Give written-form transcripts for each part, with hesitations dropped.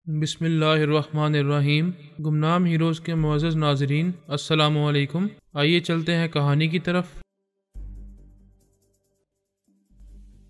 بسم اللہ الرحمن الرحیم۔ گمنام ہیروز کے معزز ناظرین، السلام علیکم۔ آئیے چلتے ہیں کہانی کی طرف۔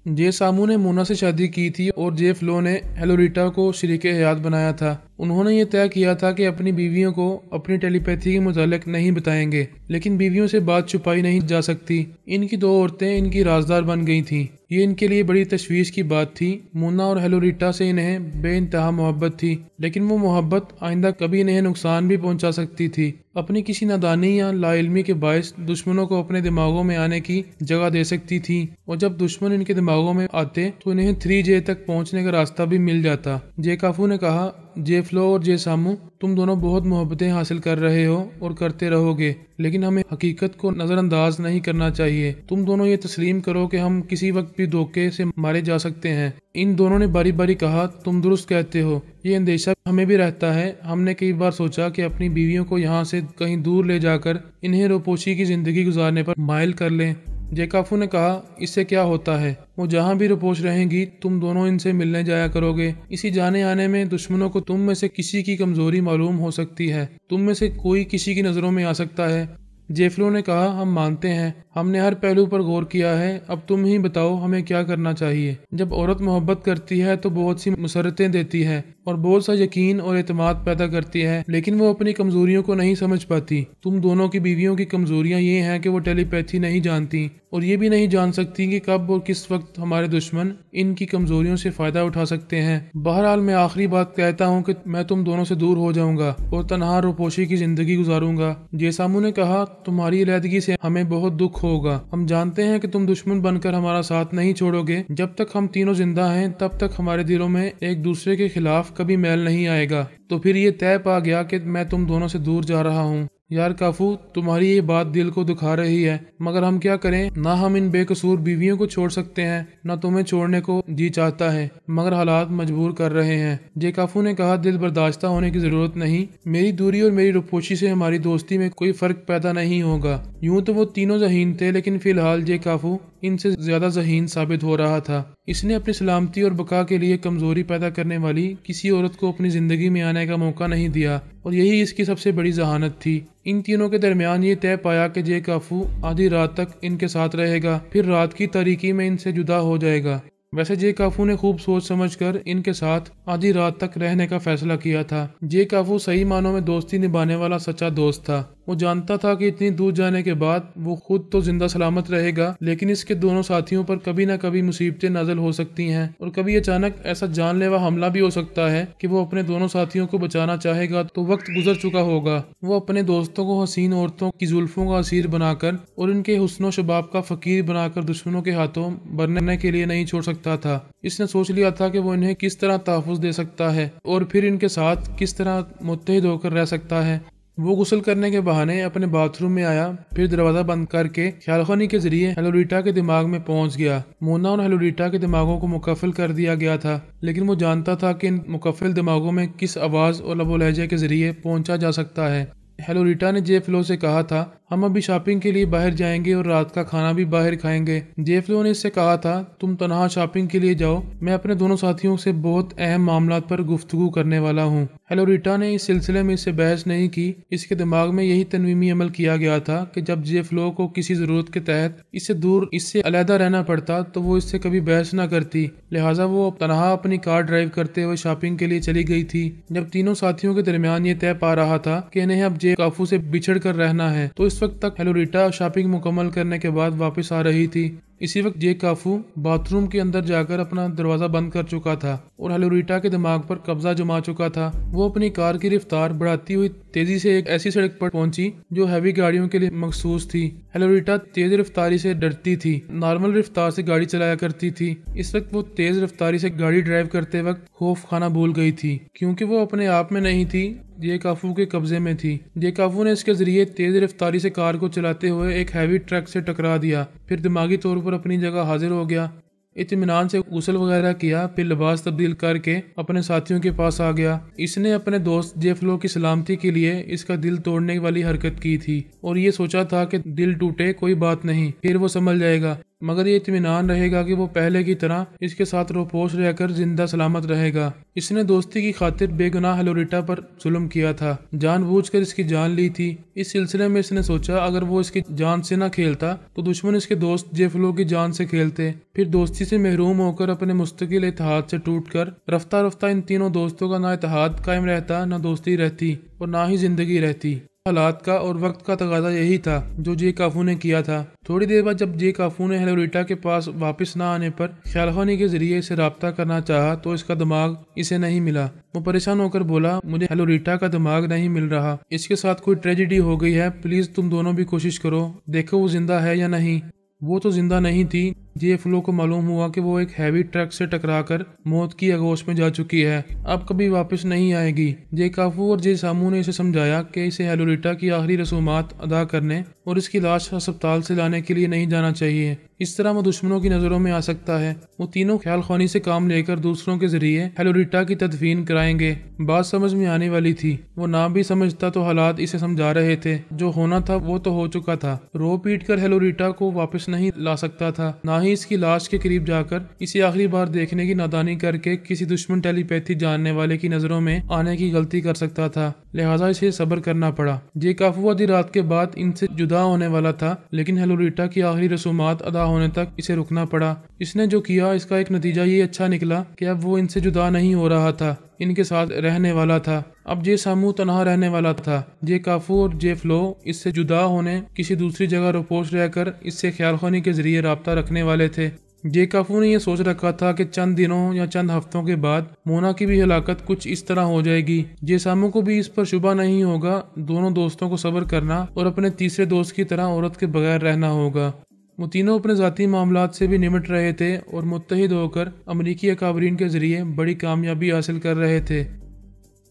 جے سامو نے مونا سے شادی کی تھی اور جے فلو نے ہیلوریٹا کو شریک حیات بنایا تھا۔ انہوں نے یہ طے کیا تھا کہ اپنی بیویوں کو اپنی ٹیلی پیتھی کے متعلق نہیں بتائیں گے، لیکن بیویوں سے بات چھپائی نہیں جا سکتی۔ ان کی دو عورتیں ان کی رازدار بن گئی تھیں۔ یہ ان کے لیے بڑی تشویش کی بات تھی۔ مونا اور ہیلوریٹا سے انہیں بے انتہا محبت تھی، لیکن وہ محبت آئندہ کبھی انہیں نقصان بھی پہنچا سکتی تھی۔ اپنی کسی نادانی یا لا علمی کے باعث دشمنوں کو اپنے دماغوں میں آنے کی جگہ دے سکتی تھی، اور جب دشمن ان کے دماغوں میں آتے تو انہیں 3J تک پہنچنے کا راستہ بھی مل جاتا۔ جے کافو نے کہا، جے فلو اور جے سامو، تم دونوں بہت محبتیں حاصل کر رہے ہو اور کرتے رہو گے، لیکن ہمیں حقیقت کو نظر انداز نہیں کرنا چاہیے۔ تم دونوں یہ تسلیم کرو کہ ہم کسی وقت بھی دھوکے سے مارے جا سکتے ہیں۔ ان دونوں نے باری باری کہا، تم درست کہتے ہو، یہ اندیشہ ہمیں بھی رہتا ہے۔ ہم نے کئی بار سوچا کہ اپنی بیویوں کو یہاں سے کہیں دور لے جا کر انہیں روپوشی کی زندگی گزارنے پر مائل کر لیں۔ جے کافو نے کہا، اس سے کیا ہوتا ہے؟ وہ جہاں بھی روپوش رہیں گی، تم دونوں ان سے ملنے جایا کرو گے۔ اسی جانے آنے میں دشمنوں کو تم میں سے کسی کی کمزوری معلوم ہو سکتی ہے، تم میں سے کوئی کسی کی نظروں میں آ سکتا ہے۔ جے فلو نے کہا، ہم مانتے ہیں، ہم نے ہر پہلو پر غور کیا ہے، اب تم ہی بتاؤ ہمیں کیا کرنا چاہیے۔ جب عورت محبت کرتی ہے تو بہت سی مسرتیں دیتی ہے اور بہت سا یقین اور اعتماد پیدا کرتی ہے، لیکن وہ اپنی کمزوریوں کو نہیں سمجھ پاتی۔ تم دونوں کی بیویوں کی کمزوریاں یہ ہیں کہ وہ ٹیلی پیتھی نہیں جانتی اور یہ بھی نہیں جان سکتی کہ کب اور کس وقت ہمارے دشمن ان کی کمزوریوں سے فائدہ اٹھا سکتے ہیں۔ بہرحال میں آخری بات کہتا ہوں کہ میں تم دونوں سے دور ہو جاؤں گا اور تنہا روپوشی کی زندگی گزاروں گا۔ جے سامو نے کہا، تمہاری علیحدگی سے ہمیں بہت دکھ ہوگا۔ ہم جانتے ہیں کہ تم دشمن بن کر ہمارا ساتھ نہیں چھوڑو گے۔ جب تک ہم تینوں زندہ ہیں تب تک ہمارے دلوں میں ایک دوسرے کے خلاف کبھی میل نہیں آئے گا۔ تو پھر یہ طے پا گیا کہ میں تم دونوں سے دور جا رہا ہوں۔ یار کافو، تمہاری یہ بات دل کو دکھا رہی ہے، مگر ہم کیا کریں؟ نہ ہم ان بے قصور بیویوں کو چھوڑ سکتے ہیں، نہ تمہیں چھوڑنے کو جی چاہتا ہے، مگر حالات مجبور کر رہے ہیں۔ جے کافو نے کہا، دل برداشتہ ہونے کی ضرورت نہیں۔ میری دوری اور میری روپوشی سے ہماری دوستی میں کوئی فرق پیدا نہیں ہوگا۔ یوں تو وہ تینوں ذہین تھے، لیکن فی الحال جے کافو ان سے زیادہ ذہین ثابت ہو رہا تھا۔ اس نے اپنی سلامتی اور بقا کے لیے کمزوری پیدا کرنے والی کسی عورت کو اپنی زندگی میں آنے کا موقع نہیں دیا، اور یہی اس کی سب سے بڑی ذہانت تھی۔ ان تینوں کے درمیان یہ طے پایا کہ جے کافو آدھی رات تک ان کے ساتھ رہے گا، پھر رات کی تاریکی میں ان سے جدا ہو جائے گا۔ ویسے جے کافو نے خوب سوچ سمجھ کر ان کے ساتھ آدھی رات تک رہنے کا فیصلہ کیا تھا۔ جے کافو صحیح معنوں میں دوستی نبھانے والا سچا دوست تھا۔ وہ جانتا تھا کہ اتنی دور جانے کے بعد وہ خود تو زندہ سلامت رہے گا، لیکن اس کے دونوں ساتھیوں پر کبھی نہ کبھی مصیبتیں نازل ہو سکتی ہیں، اور کبھی اچانک ایسا جان لیوا حملہ بھی ہو سکتا ہے کہ وہ اپنے دونوں ساتھیوں کو بچانا چاہے گا تو وقت گزر چکا ہوگا۔ وہ اپنے دوستوں کو حسین عورتوں کی زلفوں کا اسیر بنا کر اور ان کے حسن و شباب کا فقیر بنا کر دشمنوں کے ہاتھوں برنے کے لیے نہیں چھوڑ سکتا تھا۔ اس نے سوچ لیا تھا کہ وہ انہیں کس طرح تحفظ دے سکتا ہے اور پھر ان کے ساتھ کس طرح متحد ہو کر رہ سکتا ہے۔ وہ غسل کرنے کے بہانے اپنے باتھ روم میں آیا، پھر دروازہ بند کر کے خیال خوانی کے ذریعے ہیلوریٹا کے دماغ میں پہنچ گیا۔ مونا اور ہیلوریٹا کے دماغوں کو مقفل کر دیا گیا تھا، لیکن وہ جانتا تھا کہ ان مقفل دماغوں میں کس آواز اور لب و لہجے کے ذریعے پہنچا جا سکتا ہے۔ ہیلوریٹا نے جے فلو سے کہا تھا، ہم ابھی شاپنگ کے لیے باہر جائیں گے اور رات کا کھانا بھی باہر کھائیں گے۔ جے فلو نے اس سے کہا تھا، تم تنہا شاپنگ کے لیے جاؤ، میں اپنے دونوں ساتھیوں سے بہت اہم معاملات پر گفتگو کرنے والا ہوں۔ ہیلوریٹا نے اس سلسلے میں اس سے بحث نہیں کی۔ اس کے دماغ میں یہی تنویمی عمل کیا گیا تھا کہ جب جے فلو کو کسی ضرورت کے تحت اس سے دور، اس سے علیحدہ رہنا پڑتا تو وہ اس سے کبھی بحث نہ کرتی، لہٰذا وہ تنہا اپنی کار ڈرائیو کرتے ہوئے شاپنگ کے لیے چلی گئی تھی۔ جب تینوں ساتھیوں کے درمیان یہ طے پا رہا تھا کہ انہیں اب جے کافو سے بچھڑ کر رہنا ہے، تو اس وقت تک ہیلوریٹا شاپنگ مکمل کرنے کے بعد واپس آ رہی تھی۔ اسی وقت جے کافو باتھ روم کے اندر جا کر اپنا دروازہ بند کر چکا تھا اور ہیلوریٹا کے دماغ پر قبضہ جما چکا تھا۔ وہ اپنی کار کی رفتار بڑھاتی ہوئی تیزی سے ایک ایسی سڑک پر پہنچی جو ہیوی گاڑیوں کے لیے مخصوص تھی۔ ہیلوریٹا تیز رفتاری سے ڈرتی تھی، نارمل رفتار سے گاڑی چلایا کرتی تھی۔ اس وقت وہ تیز رفتاری سے گاڑی ڈرائیو کرتے وقت خوف کھانا بھول گئی تھی، کیونکہ وہ اپنے آپ میں نہیں تھی، جے کافو کے قبضے میں تھی۔ جے کافو نے اس کے ذریعے تیز رفتاری سے کار کو چلاتے ہوئے ایک ہیوی ٹرک سے ٹکرا دیا، پھر دماغی طور پر اپنی جگہ حاضر ہو گیا، اطمینان سے غسل وغیرہ کیا، پھر لباس تبدیل کر کے اپنے ساتھیوں کے پاس آ گیا۔ اس نے اپنے دوست جے فلو کی سلامتی کے لیے اس کا دل توڑنے والی حرکت کی تھی اور یہ سوچا تھا کہ دل ٹوٹے کوئی بات نہیں، پھر وہ سنبھل جائے گا، مگر یہ اطمینان رہے گا کہ وہ پہلے کی طرح اس کے ساتھ روپوش رہ کر زندہ سلامت رہے گا۔ اس نے دوستی کی خاطر بے گناہ ہیلوریٹا پر ظلم کیا تھا، جان بوجھ کر اس کی جان لی تھی۔ اس سلسلے میں اس نے سوچا اگر وہ اس کی جان سے نہ کھیلتا تو دشمن اس کے دوست جے فلو کی جان سے کھیلتے، پھر دوستی سے محروم ہو کر اپنے مستقل اتحاد سے ٹوٹ کر رفتہ رفتہ ان تینوں دوستوں کا نہ اتحاد قائم رہتا، نہ دوستی رہتی اور نہ ہی زندگی رہتی۔ حالات کا اور وقت کا تقاضا یہی تھا جو جے کافو نے کیا تھا۔ تھوڑی دیر بعد جب جے کافو نے ہیلوریٹا کے پاس واپس نہ آنے پر خیال خانی کے ذریعے اسے رابطہ کرنا چاہا تو اس کا دماغ اسے نہیں ملا۔ وہ پریشان ہو کر بولا، مجھے ہیلوریٹا کا دماغ نہیں مل رہا، اس کے ساتھ کوئی ٹریجڈی ہو گئی ہے، پلیز تم دونوں بھی کوشش کرو، دیکھو وہ زندہ ہے یا نہیں۔ وہ تو زندہ نہیں تھی۔ جے فلو کو معلوم ہوا کہ وہ ایک ہیوی ٹرک سے ٹکرا کر موت کی آغوش میں جا چکی ہے، اب کبھی واپس نہیں آئے گی۔ جے کافو اور جے سامو نے اسے سمجھایا کہ اسے ہیلوریٹا کی آخری رسومات ادا کرنے اور اس کی لاش ہسپتال سے لانے کے لیے نہیں جانا چاہیے، اس طرح وہ دشمنوں کی نظروں میں آ سکتا ہے۔ وہ تینوں خیال خوانی سے کام لے کر دوسروں کے ذریعے ہیلوریٹا کی تدفین کرائیں گے۔ بات سمجھ میں آنے والی تھی، وہ نہ بھی سمجھتا تو حالات اسے سمجھا رہے تھے، جو ہونا تھا وہ تو ہو چکا تھا۔ رو پیٹ کر ہیلوریٹا کو واپس نہیں لا سکتا تھا، نہ ہی اس کی لاش کے قریب جا کر اسے آخری بار دیکھنے کی نادانی کر کے کسی دشمن ٹیلی پیتھی جاننے والے کی نظروں میں آنے کی غلطی کر سکتا تھا، لہٰذا اسے صبر کرنا پڑا۔ جے کافو آدھی رات کے بعد ان سے جدا ہونے والا تھا، لیکن ہیلوریٹا کی آخری رسومات ادا ہونے تک اسے رکنا پڑا۔ اس نے جو کیا اس کا ایک نتیجہ یہ اچھا نکلا کہ اب وہ ان سے جدا نہیں ہو رہا تھا، ان کے ساتھ رہنے والا تھا۔ اب جے سامو تنہا رہنے والا تھا۔ جے کافو اور جے فلو اس سے جدا ہونے کسی دوسری جگہ روپوش رہ کر اس سے خیال خوانی کے ذریعے رابطہ رکھنے والے تھے۔ جے کافو نے یہ سوچ رکھا تھا کہ چند دنوں یا چند ہفتوں کے بعد مونا کی بھی ہلاکت کچھ اس طرح ہو جائے گی۔ جے سامو کو بھی اس پر شبہ نہیں ہوگا، دونوں دوستوں کو صبر کرنا اور اپنے تیسرے دوست کی طرح عورت کے بغیر رہنا ہوگا۔ وہ تینوں اپنے ذاتی معاملات سے بھی نمٹ رہے تھے اور متحد ہو کر امریکی اکابرین کے ذریعے بڑی کامیابی حاصل کر رہے تھے۔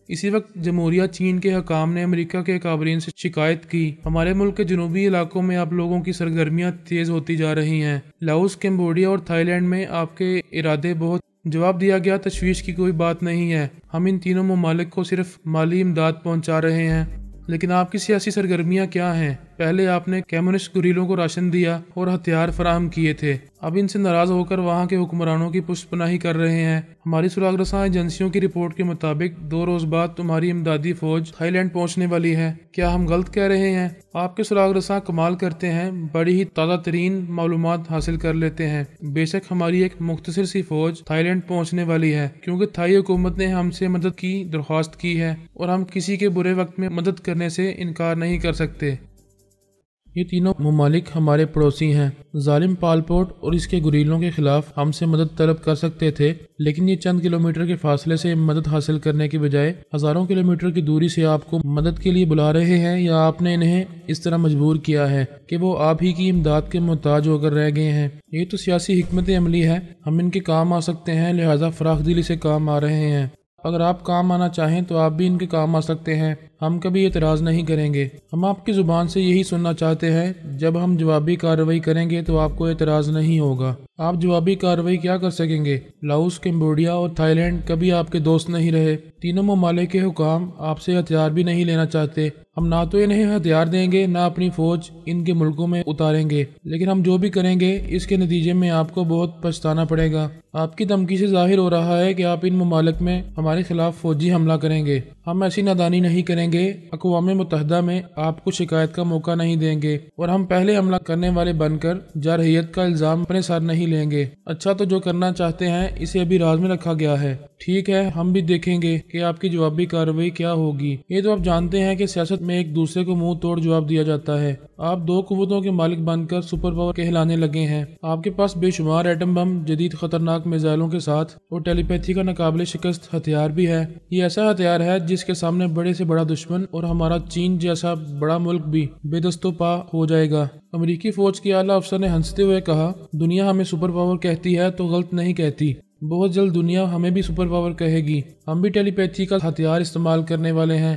اسی وقت جمہوریہ چین کے حکام نے امریکہ کے اکابرین سے شکایت کی، ہمارے ملک کے جنوبی علاقوں میں آپ لوگوں کی سرگرمیاں تیز ہوتی جا رہی ہیں، لاؤس، کمبوڈیا اور تھائی لینڈ میں آپ کے ارادے بہت۔ جواب دیا گیا، تشویش کی کوئی بات نہیں ہے، ہم ان تینوں ممالک کو صرف مالی امداد پہنچا رہے ہیں، لیکن آپ کی سیاسی سرگرمیاں کیا ہیں؟ پہلے آپ نے کمیونسٹ گوریلوں کو راشن دیا اور ہتھیار فراہم کیے تھے، اب ان سے ناراض ہو کر وہاں کے حکمرانوں کی پشت پناہی کر رہے ہیں۔ ہماری سراغ رساں ایجنسیوں کی رپورٹ کے مطابق 2 روز بعد تمہاری امدادی فوج تھائی لینڈ پہنچنے والی ہے، کیا ہم غلط کہہ رہے ہیں؟ آپ کے سراغ رساں کمال کرتے ہیں، بڑی ہی تازہ ترین معلومات حاصل کر لیتے ہیں۔ بے شک ہماری ایک مختصر سی فوج تھائی لینڈ پہنچنے والی ہے، کیونکہ تھائی حکومت نے ہم سے مدد کی درخواست کی ہے اور ہم کسی کے برے وقت میں مدد کرنے سے انکار نہیں کر سکتے۔ یہ تینوں ممالک ہمارے پڑوسی ہیں، ظالم پال پوٹ اور اس کے گوریلوں کے خلاف ہم سے مدد طلب کر سکتے تھے، لیکن یہ چند کلومیٹر کے فاصلے سے مدد حاصل کرنے کی بجائے ہزاروں کلومیٹر کی دوری سے آپ کو مدد کے لیے بلا رہے ہیں، یا آپ نے انہیں اس طرح مجبور کیا ہے کہ وہ آپ ہی کی امداد کے محتاج ہو کر رہ گئے ہیں۔ یہ تو سیاسی حکمت عملی ہے، ہم ان کے کام آ سکتے ہیں، لہٰذا فراخ دلی سے کام آ رہے ہیں۔ اگر آپ کام آنا چاہیں تو آپ بھی ان کے کام آ سکتے ہیں، ہم کبھی اعتراض نہیں کریں گے۔ ہم آپ کی زبان سے یہی سننا چاہتے ہیں، جب ہم جوابی کارروائی کریں گے تو آپ کو اعتراض نہیں ہوگا۔ آپ جوابی کارروائی کیا کر سکیں گے؟ لاؤس، کمبوڈیا اور تھائی لینڈ کبھی آپ کے دوست نہیں رہے۔ تینوں ممالک کے حکام آپ سے ہتھیار بھی نہیں لینا چاہتے۔ ہم نہ تو انہیں ہتھیار دیں گے، نہ اپنی فوج ان کے ملکوں میں اتاریں گے، لیکن ہم جو بھی کریں گے اس کے نتیجے میں آپ کو بہت پچھتانا پڑے گا۔ آپ کی دھمکی سے ظاہر ہو رہا ہے کہ آپ ان ممالک میں ہمارے خلاف فوجی حملہ کریں گے۔ ہم ایسی نادانی نہیں کریں گے، اقوام متحدہ میں آپ کو شکایت کا موقع نہیں دیں گے، اور ہم پہلے حملہ کرنے والے بن کر جارحیت کا الزام اپنے سر نہیں لیں گے۔ اچھا، تو جو کرنا چاہتے ہیں اسے ابھی راز میں رکھا گیا ہے۔ ٹھیک ہے، ہم بھی دیکھیں گے کہ آپ کی جوابی کارروائی کیا ہوگی۔ یہ تو آپ جانتے ہیں کہ سیاست میں ایک دوسرے کو منہ توڑ جواب دیا جاتا ہے۔ آپ 2 قوتوں کے مالک بن کر سپر پاور کہلانے لگے ہیں۔ آپ کے پاس بے شمار ایٹم بم، جدید خطرناک میزائلوں کے ساتھ اور ٹیلی پیتھی کا ناقابل شکست ہتھیار بھی ہے۔ یہ ایسا ہتھیار ہے جس کے سامنے بڑے سے بڑا دشمن اور ہمارا چین جیسا بڑا ملک بھی بے دست و پا ہو جائے گا۔ امریکی فوج کے اعلیٰ افسر نے ہنستے ہوئے کہا، دنیا ہمیں سپر پاور کہتی ہے تو غلط نہیں کہتی، بہت جلد دنیا ہمیں بھی سپر پاور کہے گی۔ ہم بھی ٹیلی پیتھی کا ہتھیار استعمال کرنے والے ہیں۔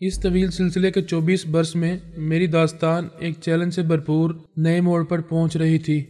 اس طویل سلسلے کے 24 برس میں میری داستان ایک چیلنج سے بھرپور نئے موڑ پر پہنچ رہی تھی۔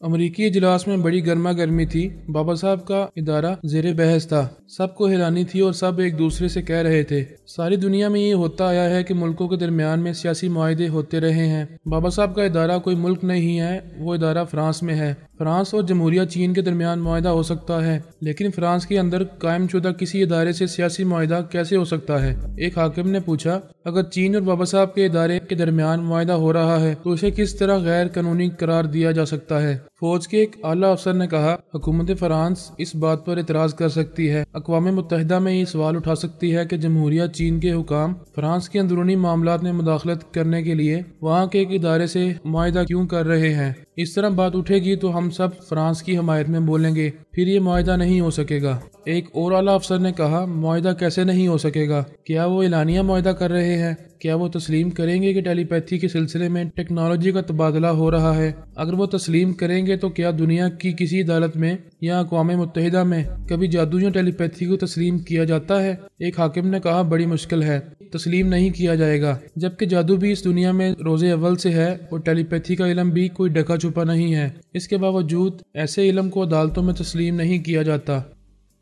امریکی اجلاس میں بڑی گرما گرمی تھی۔ بابا صاحب کا ادارہ زیر بحث تھا۔ سب کو حیرانی تھی اور سب ایک دوسرے سے کہہ رہے تھے ساری دنیا میں یہ ہوتا آیا ہے کہ ملکوں کے درمیان میں سیاسی معاہدے ہوتے رہے ہیں۔ بابا صاحب کا ادارہ کوئی ملک نہیں ہے، وہ ادارہ فرانس میں ہے۔ فرانس اور جمہوریہ چین کے درمیان معاہدہ ہو سکتا ہے، لیکن فرانس کے اندر قائم شدہ کسی ادارے سے سیاسی معاہدہ کیسے ہو سکتا ہے؟ ایک حاکم نے پوچھا، اگر چین اور بابا صاحب کے ادارے کے درمیان معاہدہ ہو رہا ہے تو اسے کس طرح غیر قانونی قرار دیا جا سکتا ہے؟ فوج کے ایک اعلیٰ افسر نے کہا، حکومت فرانس اس بات پر اعتراض کر سکتی ہے، اقوام متحدہ میں یہ سوال اٹھا سکتی ہے کہ جمہوریہ چین کے حکام فرانس کے اندرونی معاملات میں مداخلت کرنے کے لیے وہاں کے ایک ادارے سے معاہدہ کیوں کر رہے ہیں؟ اس طرح بات اٹھے گی تو ہم سب فرانس کی حمایت میں بولیں گے، پھر یہ معاہدہ نہیں ہو سکے گا۔ ایک اور اعلیٰ افسر نے کہا، معاہدہ کیسے نہیں ہو سکے گا؟ کیا وہ اعلانیہ معاہدہ کر رہے ہیں؟ کیا وہ تسلیم کریں گے کہ ٹیلی پیتھی کے سلسلے میں ٹیکنالوجی کا تبادلہ ہو رہا ہے؟ اگر وہ تسلیم کریں گے تو کیا دنیا کی کسی عدالت میں یا اقوام متحدہ میں کبھی جادو یا ٹیلی پیتھی کو تسلیم کیا جاتا ہے؟ ایک حاکم نے کہا، بڑی مشکل ہے، تسلیم نہیں کیا جائے گا، جبکہ جادو بھی اس دنیا میں روز اول سے ہے اور ٹیلی پیتھی کا علم بھی کوئی ڈھکا چھپا نہیں ہے۔ اس کے باوجود ایسے علم کو عدالتوں میں تسلیم نہیں کیا جاتا۔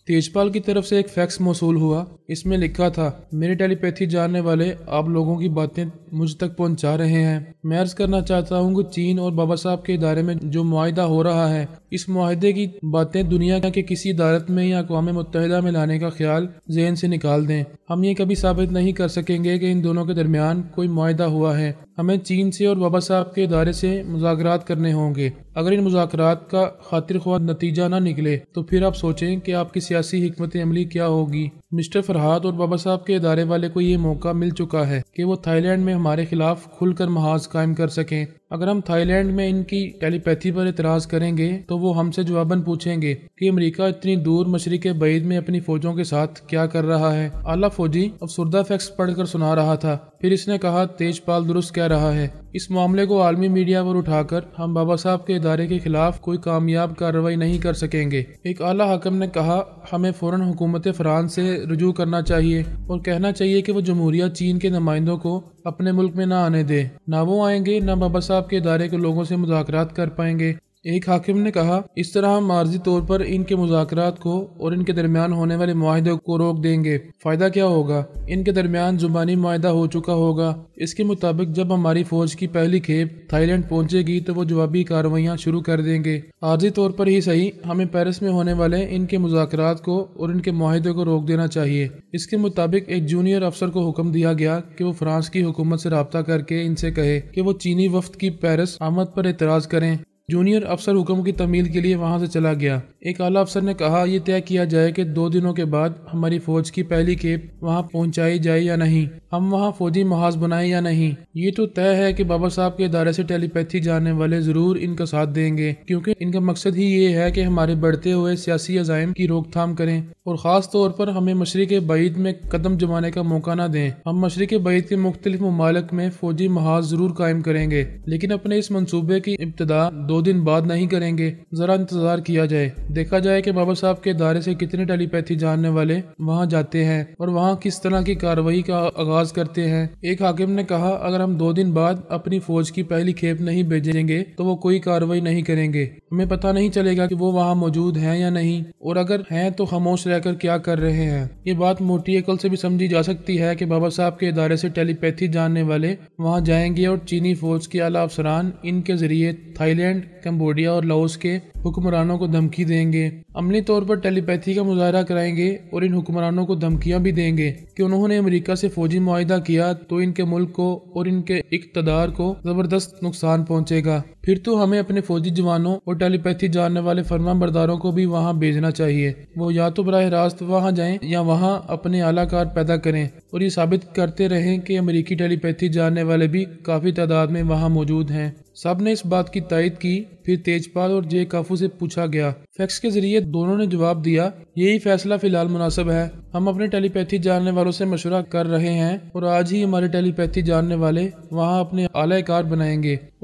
تیجپال کی طرف سے ایک فیکس موصول ہوا۔ اس میں لکھا تھا، میرے ٹیلی پیتھی جاننے والے آپ لوگوں کی باتیں مجھ تک پہنچا رہے ہیں۔ میں عرض کرنا چاہتا ہوں کہ چین اور بابا صاحب کے ادارے میں جو معاہدہ ہو رہا ہے، اس معاہدے کی باتیں دنیا کے کسی عدالت میں یا اقوام متحدہ میں لانے کا خیال ذہن سے نکال دیں۔ ہم یہ کبھی ثابت نہیں کر سکیں گے کہ ان دونوں کے درمیان کوئی معاہدہ ہوا ہے۔ ہمیں چین سے اور بابا صاحب کے ادارے سے مذاکرات کرنے ہوں گے۔ اگر ان مذاکرات کا خاطر خواہ نتیجہ نہ نکلے تو پھر آپ سوچیں کہ آپ کی سیاسی حکمت عملی کیا ہوگی۔ مسٹر فرہاد اور بابا صاحب کے ادارے والے کو یہ موقع مل چکا ہے کہ وہ تھائی لینڈ میں ہمارے خلاف کھل کر محاذ قائم کر سکیں۔ اگر ہم تھائی لینڈ میں ان کی ٹیلی پیتھی پر اعتراض کریں گے تو وہ ہم سے جواباً پوچھیں گے کہ امریکہ اتنی دور مشرق بعید میں اپنی فوجوں کے ساتھ کیا کر رہا ہے۔ اعلیٰ فوجی افسردہ فیکس پڑھ کر سنا رہا تھا، پھر اس نے کہا، تیجپال درست کہہ رہا ہے۔ اس معاملے کو عالمی میڈیا پر اٹھا کر ہم بابا صاحب کے ادارے کے خلاف کوئی کامیاب کارروائی نہیں کر سکیں گے۔ ایک اعلیٰ حاکم نے کہا، ہمیں فوراً حکومت فرانس سے رجوع کرنا چاہیے اور کہنا چاہیے کہ وہ جمہوریہ چین کے نمائندوں کو اپنے ملک میں نہ آنے دے۔ نہ وہ آئیں گے، نہ بابا صاحب کے ادارے کے لوگوں سے مذاکرات کر پائیں گے۔ ایک حاکم نے کہا، اس طرح ہم عارضی طور پر ان کے مذاکرات کو اور ان کے درمیان ہونے والے معاہدے کو روک دیں گے۔ فائدہ کیا ہوگا؟ ان کے درمیان زبانی معاہدہ ہو چکا ہوگا۔ اس کے مطابق جب ہماری فوج کی پہلی کھیپ تھائی لینڈ پہنچے گی تو وہ جوابی کارروائیاں شروع کر دیں گے۔ عارضی طور پر ہی صحیح، ہمیں پیرس میں ہونے والے ان کے مذاکرات کو اور ان کے معاہدے کو روک دینا چاہیے۔ اس کے مطابق ایک جونیئر افسر کو حکم دیا گیا کہ وہ فرانس کی حکومت سے رابطہ کر کے ان سے کہے کہ وہ چینی وفد کی پیرس آمد پر اعتراض کریں۔ جونیئر افسر حکم کی تعمیل کے لیے وہاں سے چلا گیا۔ ایک اعلیٰ افسر نے کہا، یہ طے کیا جائے کہ 2 دنوں کے بعد ہماری فوج کی پہلی کھیپ وہاں پہنچائی جائے یا نہیں، ہم وہاں فوجی محاذ بنائیں یا نہیں۔ یہ تو طے ہے کہ بابا صاحب کے ادارے سے ٹیلی پیتھی جاننے والے ضرور ان کا ساتھ دیں گے، کیونکہ ان کا مقصد ہی یہ ہے کہ ہمارے بڑھتے ہوئے سیاسی عزائم کی روک تھام کریں اور خاص طور پر ہمیں مشرق بعید میں قدم جمانے کا موقع نہ دیں۔ ہم مشرق بعید کے مختلف ممالک میں فوجی محاذ ضرور قائم کریں گے، لیکن اپنے اس منصوبے کی ابتدا 2 دن بعد نہیں کریں گے۔ ذرا انتظار کیا جائے، دیکھا جائے کہ بابا صاحب کے ادارے سے کتنے ٹیلی پیتھی جاننے والے وہاں جاتے ہیں اور وہاں کس طرح کی کارروائی کا آغاز کرتے ہیں۔ ایک حاکم نے کہا، اگر ہم 2 دن بعد اپنی فوج کی پہلی کھیپ نہیں بھیجیں گے تو وہ کوئی کارروائی نہیں کریں گے۔ ہمیں پتہ نہیں چلے گا کہ وہ وہاں موجود ہیں یا نہیں، اور اگر ہیں تو خاموش رہ کر کیا کر رہے ہیں۔ یہ بات موٹی عقل سے بھی سمجھی جا سکتی ہے کہ بابا صاحب کے ادارے سے ٹیلی پیتھی جاننے والے وہاں جائیں گے اور چینی فوج کے اعلیٰ افسران ان کے ذریعے تھائی لینڈ، کمبوڈیا اور لاؤس کے حکمرانوں کو دھمکی دیں گے، عملی طور پر ٹیلی پیتھی کا مظاہرہ کرائیں گے اور ان حکمرانوں کو دھمکیاں بھی دیں گے کہ انہوں نے امریکہ سے فوجی معاہدہ کیا تو ان کے ملک کو اور ان کے اقتدار کو زبردست نقصان پہنچے گا۔ پھر تو ہمیں اپنے فوجی جوانوں اور ٹیلی پیتھی جاننے والے فرما برداروں کو بھی وہاں بھیجنا چاہیے۔ وہ یا تو براہ راست وہاں جائیں یا وہاں اپنے اعلیٰ کار پیدا کریں اور یہ ثابت کرتے رہیں کہ امریکی ٹیلی پیتھی جاننے والے بھی کافی تعداد میں وہاں موجود ہیں۔ سب نے اس بات کی تائید کی۔ پھر تیجپال اور جے کافو سے پوچھا گیا۔ فیکس کے ذریعے دونوں نے جواب دیا، یہی فیصلہ فی الحال مناسب ہے۔ ہم اپنے ٹیلی پیتھی جاننے والوں سے مشورہ کر رہے ہیں اور آج ہی ہمارے ٹیلی پیتھی جاننے والے وہاں اپنے اعلی کار بنائیں گے